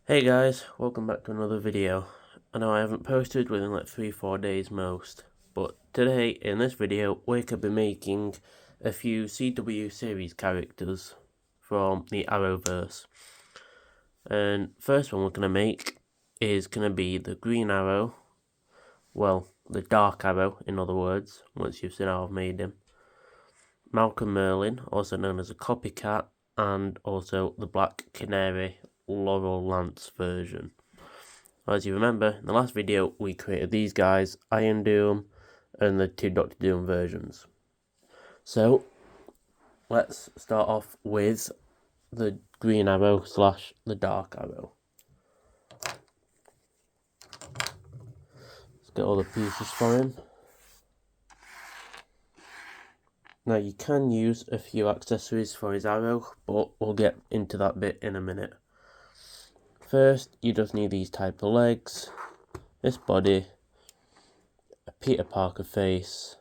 Hey guys, welcome back to another video. I know I haven't posted within like 3-4 days most, but today in this video we're going to be making a few CW series characters from the Arrowverse. And first one we're going to make is going to be the Green Arrow, well, the Dark Arrow in other words, once you've seen how I've made him. Malcolm Merlyn, also known as a copycat, and also the Black Canary Laurel Lance version. As you remember, in the last video we created these guys, Iron Doom and the two Doctor Doom versions. So, let's start off with the Green Arrow / the Dark Arrow. Let's get all the pieces for him. Now you can use a few accessories for his arrow, but we'll get into that bit in a minute. First, you just need these type of legs, this body, a Peter Parker face,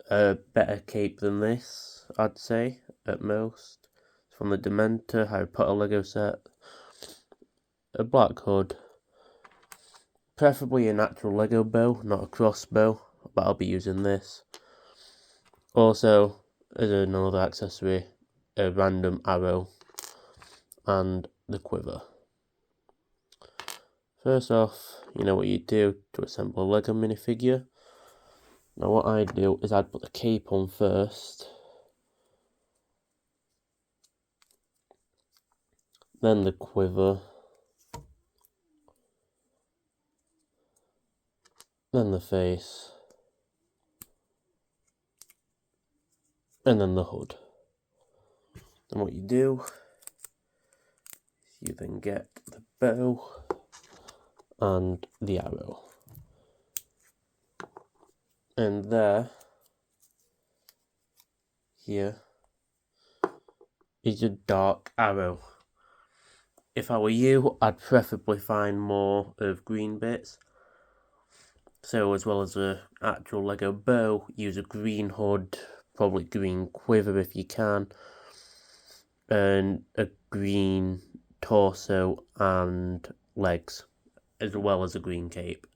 a better cape than this, I'd say, at most. It's from the Dementor Harry Potter Lego set. A black hood. Preferably a natural Lego bow, not a crossbow, but I'll be using this. Also, as another accessory, a random arrow and the quiver. First off, you know what you do to assemble a Lego minifigure. Now what I do is I'd put the cape on first, then the quiver, then the face, and then the hood. And what you do is you then get the bow and the arrow. And here is your Dark Arrow. If I were you, I'd preferably find more of green bits. So as well as an actual Lego bow, use a green hood, probably green quiver if you can, and a green torso and legs, as well as a green cape,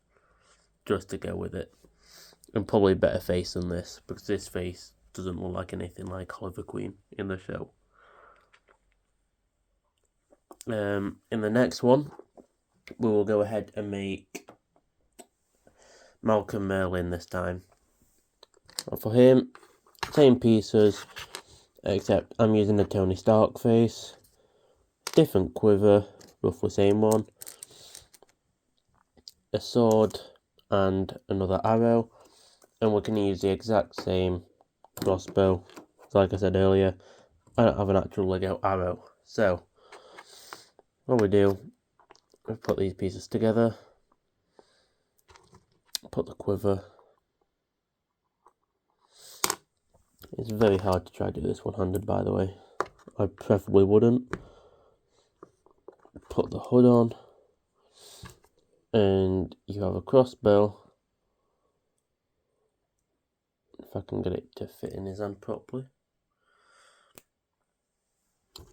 just to go with it. And probably a better face than this, because this face doesn't look like anything like Oliver Queen in the show. In the next one, we will go ahead and make Malcolm Merlyn this time. And for him, same pieces, except I'm using the Tony Stark face. Different quiver, roughly same one. A sword and another arrow. And we're going to use the exact same crossbow. So like I said earlier, I don't have an actual Lego arrow. So, what we do, we put these pieces together. Put the quiver. It's very hard to try to do this one-handed, by the way. I preferably wouldn't. Put the hood on. And you have a crossbow. If I can get it to fit in his hand properly.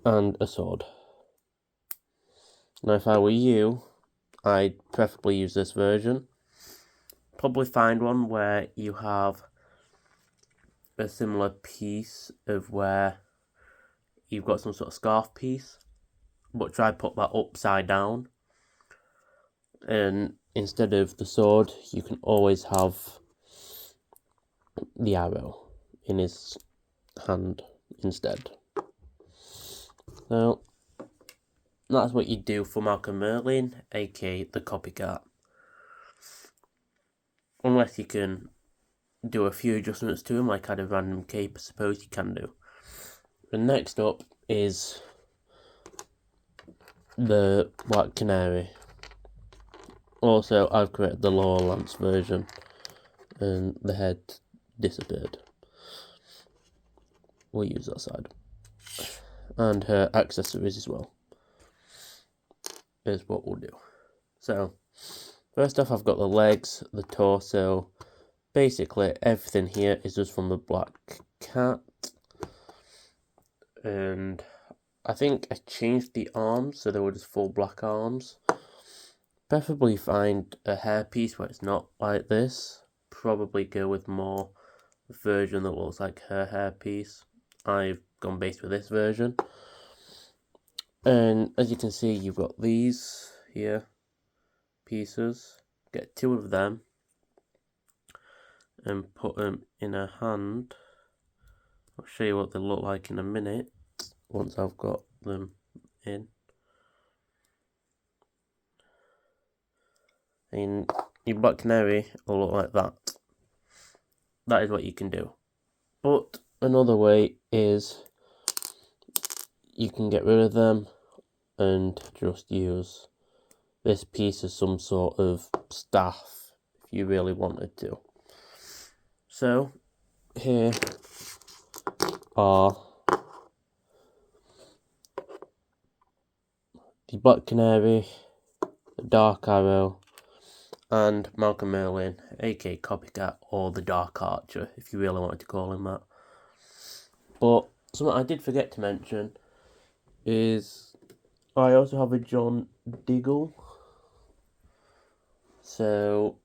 And a sword. Now if I were you, I'd preferably use this version. Probably find one where you have a similar piece of where you've got some sort of scarf piece, but try put that upside down. And instead of the sword, you can always have the arrow in his hand instead. So that's what you do for Malcolm Merlyn, aka the copycat. Unless you can do a few adjustments to him, like add a random cape, I suppose you can do. And next up is the Black Canary. Also, I've created the Laurel Lance version, and the head disappeared. We'll use that side. And her accessories as well is what we'll do. So, first off, I've got the legs, the torso. Basically, everything here is just from the Black Cat. And I think I changed the arms so they were just full black arms. Preferably find a hairpiece where it's not like this. Probably go with more version that looks like her hairpiece. I've gone based with this version. And as you can see, you've got these here pieces. Get 2 of them and put them in a hand. I'll show you what they look like in a minute once I've got them in. And your Black Canary will look like that. That is what you can do. But another way is you can get rid of them and just use this piece as some sort of staff if you really wanted to. So here are the Black Canary, the Dark Arrow, and Malcolm Merlyn, aka Copycat, or the Dark Archer, if you really wanted to call him that. But something I did forget to mention is I also have a John Diggle. So,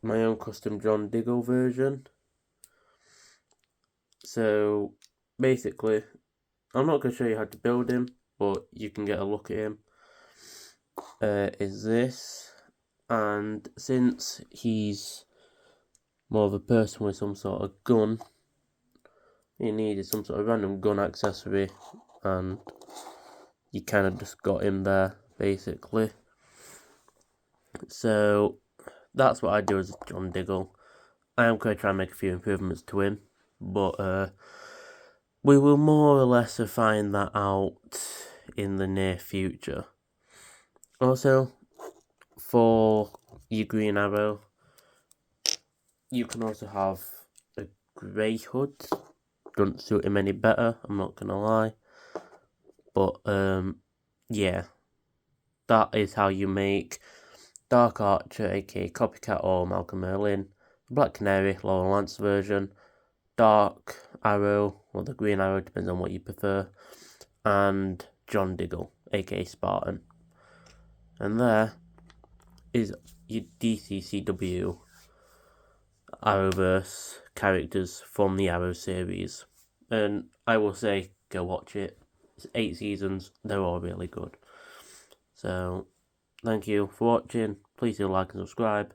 my own custom John Diggle version. So, basically, I'm not going to show you how to build him, but you can get a look at him. Is this, and since he's more of a person with some sort of gun, he needed some sort of random gun accessory, and you kind of just got him there, basically. So, that's what I do as John Diggle. I am going to try and make a few improvements to him, but we will more or less find that out in the near future. Also, for your Green Arrow, you can also have a grey hood. Doesn't suit him any better, I'm not going to lie. But, yeah. That is how you make Dark Archer, aka Copycat or Malcolm Merlyn, Black Canary, Laurel Lance version, Dark Arrow, or the Green Arrow, depends on what you prefer, and John Diggle, aka Spartan. And there is your DCCW Arrowverse characters from the Arrow series. And I will say, go watch it. It's 8 seasons, they're all really good. So, thank you for watching. Please do like and subscribe.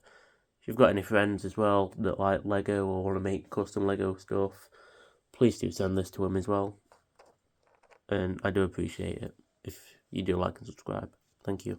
If you've got any friends as well that like Lego or want to make custom Lego stuff, please do send this to them as well. And I do appreciate it if you do like and subscribe. Thank you.